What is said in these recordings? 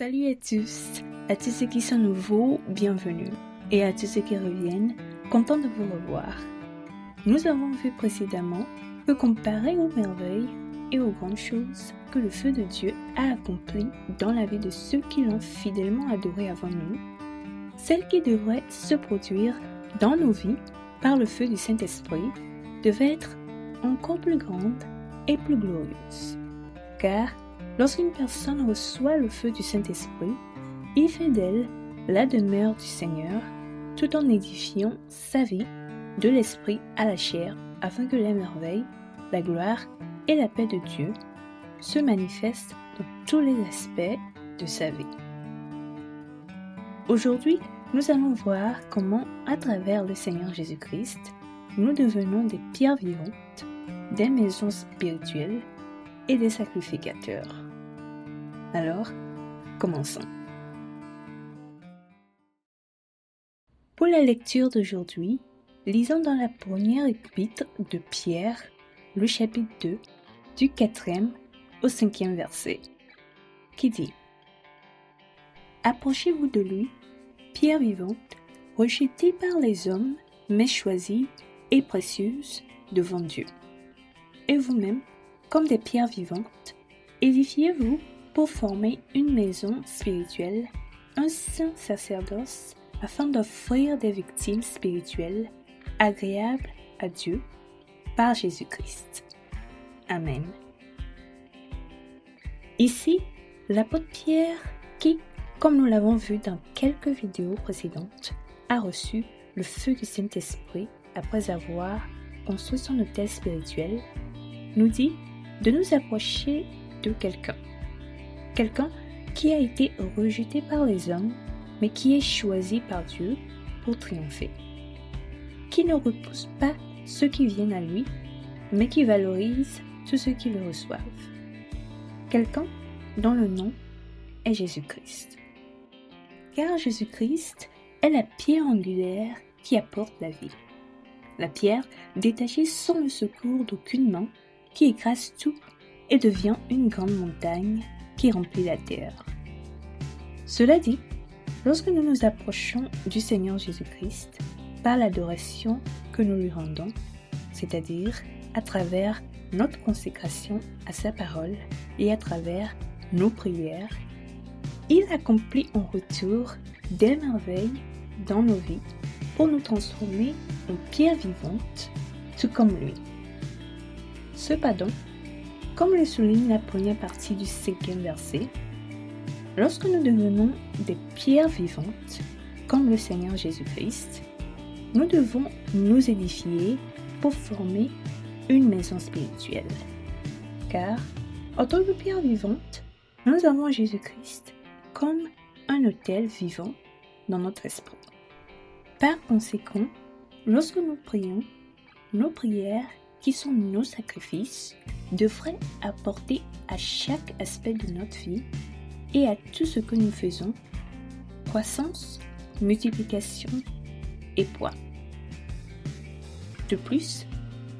Salut à tous ceux qui sont nouveaux, bienvenue, et à tous ceux qui reviennent, contents de vous revoir. Nous avons vu précédemment que comparé aux merveilles et aux grandes choses que le feu de Dieu a accomplies dans la vie de ceux qui l'ont fidèlement adoré avant nous, celle qui devrait se produire dans nos vies par le feu du Saint-Esprit devait être encore plus grande et plus glorieuse. Car lorsqu'une personne reçoit le feu du Saint-Esprit, il fait d'elle la demeure du Seigneur, tout en édifiant sa vie de l'esprit à la chair, afin que la merveille, la gloire et la paix de Dieu se manifestent dans tous les aspects de sa vie. Aujourd'hui, nous allons voir comment, à travers le Seigneur Jésus-Christ, nous devenons des pierres vivantes, des maisons spirituelles et des sacrificateurs. Alors, commençons. Pour la lecture d'aujourd'hui, lisons dans la première épître de Pierre, le chapitre 2, du 4e au 5e verset, qui dit « Approchez-vous de lui, pierre vivante, rejetée par les hommes, mais choisie et précieuse devant Dieu. Et vous-même, comme des pierres vivantes, édifiez-vous pour former une maison spirituelle, un saint sacerdoce, afin d'offrir des victimes spirituelles agréables à Dieu par Jésus-Christ. Amen. » Ici, l'apôtre Pierre, qui, comme nous l'avons vu dans quelques vidéos précédentes, a reçu le feu du Saint-Esprit après avoir construit son autel spirituel, nous dit de nous approcher de quelqu'un qui a été rejeté par les hommes, mais qui est choisi par Dieu pour triompher, qui ne repousse pas ceux qui viennent à lui, mais qui valorise tous ceux qui le reçoivent. Quelqu'un dont le nom est Jésus-Christ. Car Jésus-Christ est la pierre angulaire qui apporte la vie. La pierre détachée sans le secours d'aucune main, qui écrase tout et devient une grande montagne qui remplit la terre. Cela dit, lorsque nous nous approchons du Seigneur Jésus-Christ par l'adoration que nous lui rendons, c'est-à-dire à travers notre consécration à sa parole et à travers nos prières, il accomplit en retour des merveilles dans nos vies pour nous transformer en pierres vivantes, tout comme lui. Cependant, comme le souligne la première partie du 5e verset, lorsque nous devenons des pierres vivantes, comme le Seigneur Jésus-Christ, nous devons nous édifier pour former une maison spirituelle. Car, en tant que pierre vivante, nous avons Jésus-Christ comme un autel vivant dans notre esprit. Par conséquent, lorsque nous prions, nos prières, qui sont nos sacrifices, devraient apporter à chaque aspect de notre vie et à tout ce que nous faisons croissance, multiplication et poids. De plus,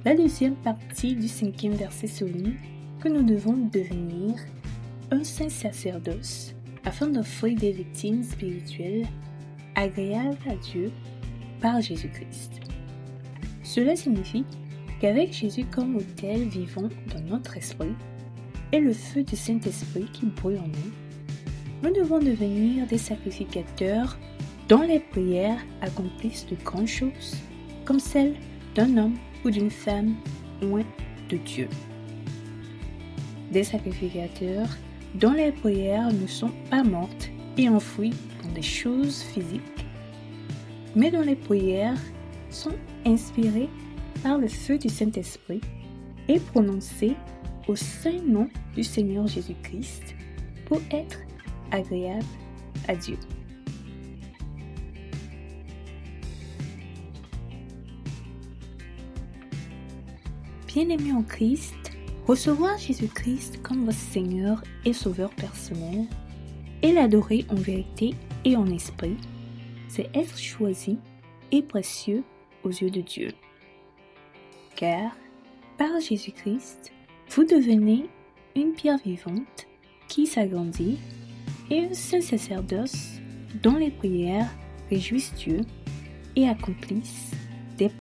la deuxième partie du 5e verset souligne que nous devons devenir un saint sacerdoce afin d'offrir des victimes spirituelles agréables à Dieu par Jésus-Christ. Cela signifie qu'avec Jésus comme autel vivant dans notre esprit et le feu du Saint-Esprit qui brûle en nous, nous devons devenir des sacrificateurs dont les prières accomplissent de grandes choses, comme celles d'un homme ou d'une femme loin de Dieu. Des sacrificateurs dont les prières ne sont pas mortes et enfouies dans des choses physiques, mais dont les prières sont inspirées par le feu du Saint-Esprit et prononcées au saint nom du Seigneur Jésus-Christ pour être agréables à Dieu. Bien-aimés en Christ, recevoir Jésus-Christ comme votre Seigneur et Sauveur personnel et l'adorer en vérité et en esprit, c'est être choisi et précieux aux yeux de Dieu. Car, par Jésus-Christ, vous devenez une pierre vivante qui s'agrandit et un saint sacerdoce dont les prières réjouissent Dieu et accomplissent